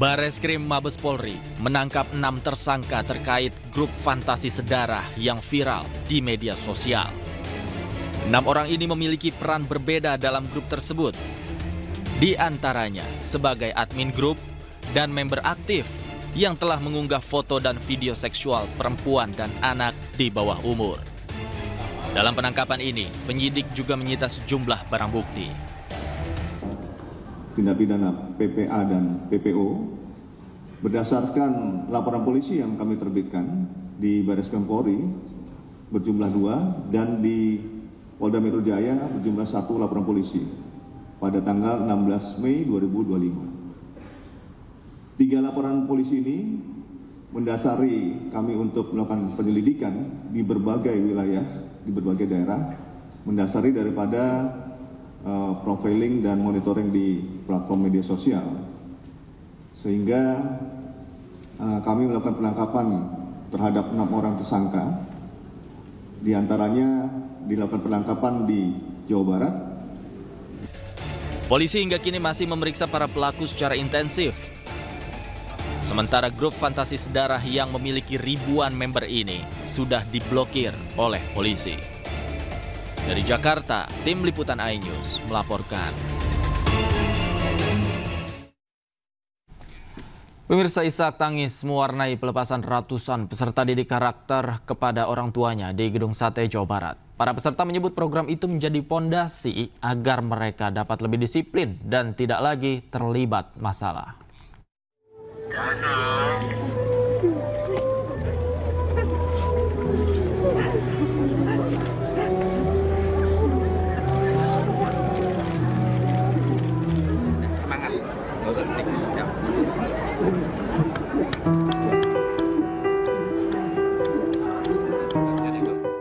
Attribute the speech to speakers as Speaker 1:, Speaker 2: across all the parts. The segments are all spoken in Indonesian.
Speaker 1: Bareskrim Mabes Polri menangkap 6 tersangka terkait grup fantasi sedarah yang viral di media sosial. 6 orang ini memiliki peran berbeda dalam grup tersebut. Di antaranya sebagai admin grup dan member aktif yang telah mengunggah foto dan video seksual perempuan dan anak di bawah umur. Dalam penangkapan ini, penyidik juga menyita sejumlah barang bukti.
Speaker 2: Tindak pidana PPA dan PPO berdasarkan laporan polisi yang kami terbitkan di Bareskrim Polri berjumlah 2 dan di Polda Metro Jaya berjumlah 1 laporan polisi pada tanggal 16 Mei 2025. 3 laporan polisi ini mendasari kami untuk melakukan penyelidikan di berbagai wilayah, di berbagai daerah, mendasari daripada profiling dan monitoring di platform media sosial, sehingga kami melakukan penangkapan terhadap 6 orang tersangka. Di antaranya dilakukan penangkapan di Jawa Barat.
Speaker 1: Polisi hingga kini masih memeriksa para pelaku secara intensif. Sementara grup fantasi sedarah yang memiliki ribuan member ini sudah diblokir oleh polisi. Dari Jakarta, tim liputan iNews melaporkan. Pemirsa, isak tangis mewarnai pelepasan ratusan peserta didik karakter kepada orang tuanya di Gedung Sate, Jawa Barat. Para peserta menyebut program itu menjadi pondasi agar mereka dapat lebih disiplin dan tidak lagi terlibat masalah.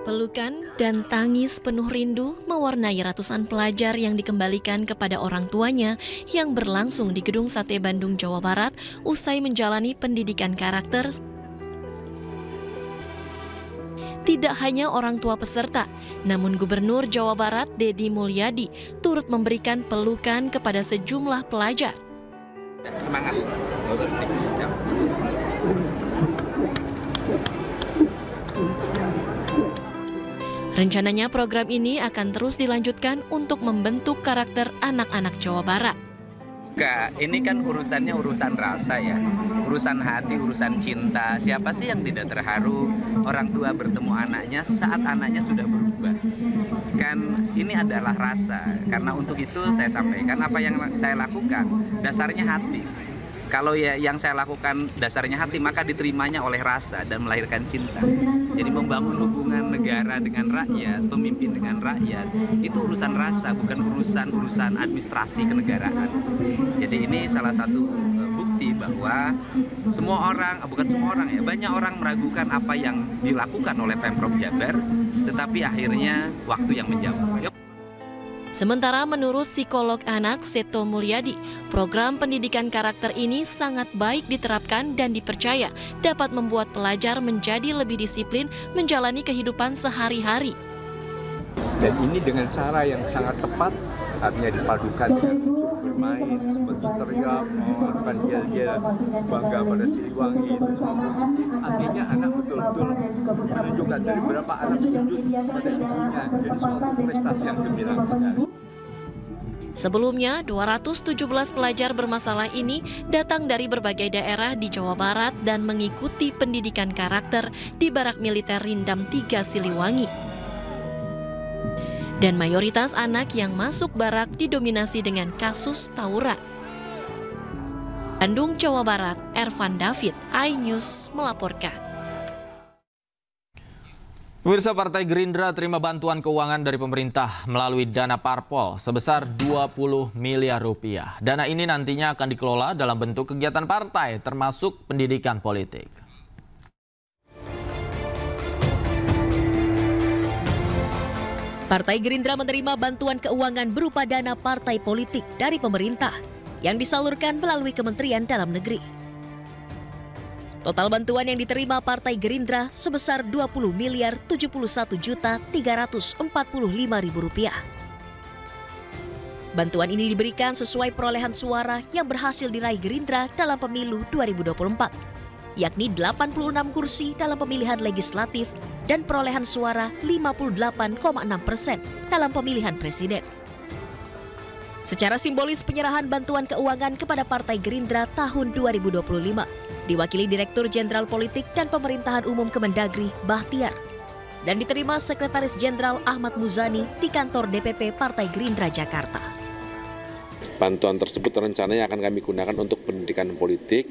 Speaker 3: Pelukan dan tangis penuh rindu mewarnai ratusan pelajar yang dikembalikan kepada orang tuanya yang berlangsung di Gedung Sate Bandung, Jawa Barat usai menjalani pendidikan karakter. Tidak hanya orang tua peserta, namun Gubernur Jawa Barat Deddy Mulyadi turut memberikan pelukan kepada sejumlah pelajar.
Speaker 4: Semangat, nggak usah sedih. Ya.
Speaker 3: Rencananya program ini akan terus dilanjutkan untuk membentuk karakter anak-anak Jawa Barat.
Speaker 4: Ini kan urusannya urusan rasa ya, urusan hati, urusan cinta. Siapa sih yang tidak terharu orang tua bertemu anaknya saat anaknya sudah berubah? Kan ini adalah rasa. Karena untuk itu saya sampaikan apa yang saya lakukan dasarnya hati. Kalau ya yang saya lakukan dasarnya hati, maka diterimanya oleh rasa dan melahirkan cinta. Jadi membangun hubungan negara dengan rakyat, pemimpin dengan rakyat, itu urusan rasa, bukan urusan administrasi kenegaraan. Jadi ini salah satu bukti bahwa semua orang, bukan semua orang ya, banyak orang meragukan apa yang dilakukan oleh Pemprov Jabar, tetapi akhirnya waktu yang menjawab.
Speaker 3: Sementara menurut psikolog anak Seto Mulyadi, program pendidikan karakter ini sangat baik diterapkan dan dipercaya dapat membuat pelajar menjadi lebih disiplin menjalani kehidupan sehari-hari.
Speaker 5: Dan ini dengan cara yang sangat tepat, artinya dipadukan dengan unsur bermain, seperti teriak, melakukan yel-yel, bangga pada Siliwangi, itu semua positif. Artinya anak betul-betul menunjukkan dari berapa anak sujud pada ibunya, jadi suatu prestasi yang gemilang sekali.
Speaker 3: Sebelumnya, 217 pelajar bermasalah ini datang dari berbagai daerah di Jawa Barat dan mengikuti pendidikan karakter di Barak Militer Rindam 3 Siliwangi. Dan mayoritas anak yang masuk barak didominasi dengan kasus tawuran. Bandung, Jawa Barat, Ervan David, iNews melaporkan.
Speaker 1: Pemirsa, Partai Gerindra terima bantuan keuangan dari pemerintah melalui dana parpol sebesar 20 miliar rupiah. Dana ini nantinya akan dikelola dalam bentuk kegiatan partai termasuk pendidikan politik.
Speaker 6: Partai Gerindra menerima bantuan keuangan berupa dana partai politik dari pemerintah yang disalurkan melalui Kementerian Dalam Negeri. Total bantuan yang diterima Partai Gerindra sebesar Rp20.071.345.000. Bantuan ini diberikan sesuai perolehan suara yang berhasil diraih Gerindra dalam pemilu 2024, yakni 86 kursi dalam pemilihan legislatif dan perolehan suara 58,6% dalam pemilihan presiden. Secara simbolis penyerahan bantuan keuangan kepada Partai Gerindra tahun 2025 diwakili Direktur Jenderal Politik dan Pemerintahan Umum Kemendagri Bahtiar dan diterima Sekretaris Jenderal Ahmad Muzani di kantor DPP Partai Gerindra Jakarta.
Speaker 7: Bantuan tersebut rencananya akan kami gunakan untuk pendidikan politik.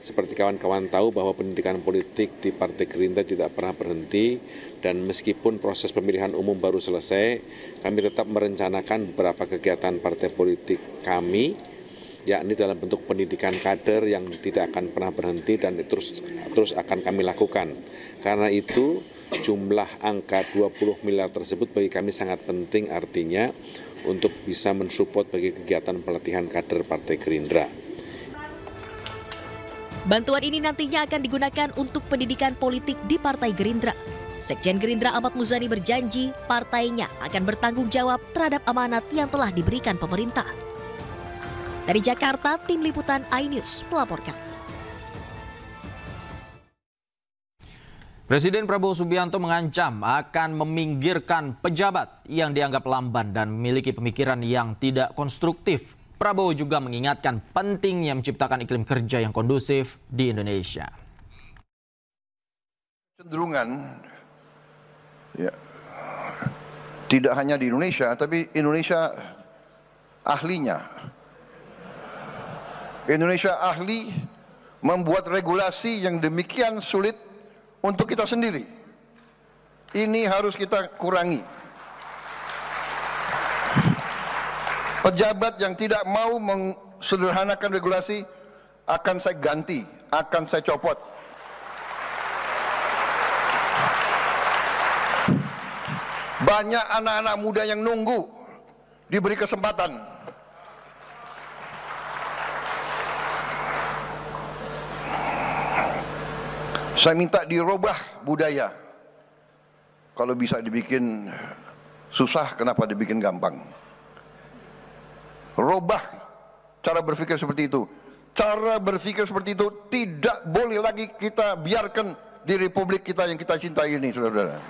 Speaker 7: Seperti kawan-kawan tahu bahwa pendidikan politik di Partai Gerindra tidak pernah berhenti dan meskipun proses pemilihan umum baru selesai, kami tetap merencanakan beberapa kegiatan partai politik kami, yakni dalam bentuk pendidikan kader yang tidak akan pernah berhenti dan terus akan kami lakukan. Karena itu jumlah angka 20 miliar tersebut bagi kami sangat penting, artinya untuk bisa mensupport bagi kegiatan pelatihan kader Partai Gerindra.
Speaker 6: Bantuan ini nantinya akan digunakan untuk pendidikan politik di Partai Gerindra. Sekjen Gerindra Ahmad Muzani berjanji partainya akan bertanggung jawab terhadap amanat yang telah diberikan pemerintah. Dari Jakarta, Tim Liputan iNews melaporkan.
Speaker 1: Presiden Prabowo Subianto mengancam akan meminggirkan pejabat yang dianggap lamban dan memiliki pemikiran yang tidak konstruktif. Prabowo juga mengingatkan pentingnya menciptakan iklim kerja yang kondusif di Indonesia.
Speaker 8: Cenderungan ya, tidak hanya di Indonesia, tapi Indonesia ahlinya. Indonesia ahli membuat regulasi yang demikian sulit untuk kita sendiri. Ini harus kita kurangi. Pejabat yang tidak mau mensederhanakan regulasi akan saya ganti, akan saya copot. Banyak anak-anak muda yang nunggu diberi kesempatan. Saya minta dirubah budaya. Kalau bisa dibikin susah, kenapa dibikin gampang? Robah cara berpikir seperti itu. Cara berpikir seperti itu tidak boleh lagi kita biarkan di republik kita yang kita cintai ini, saudara-saudara.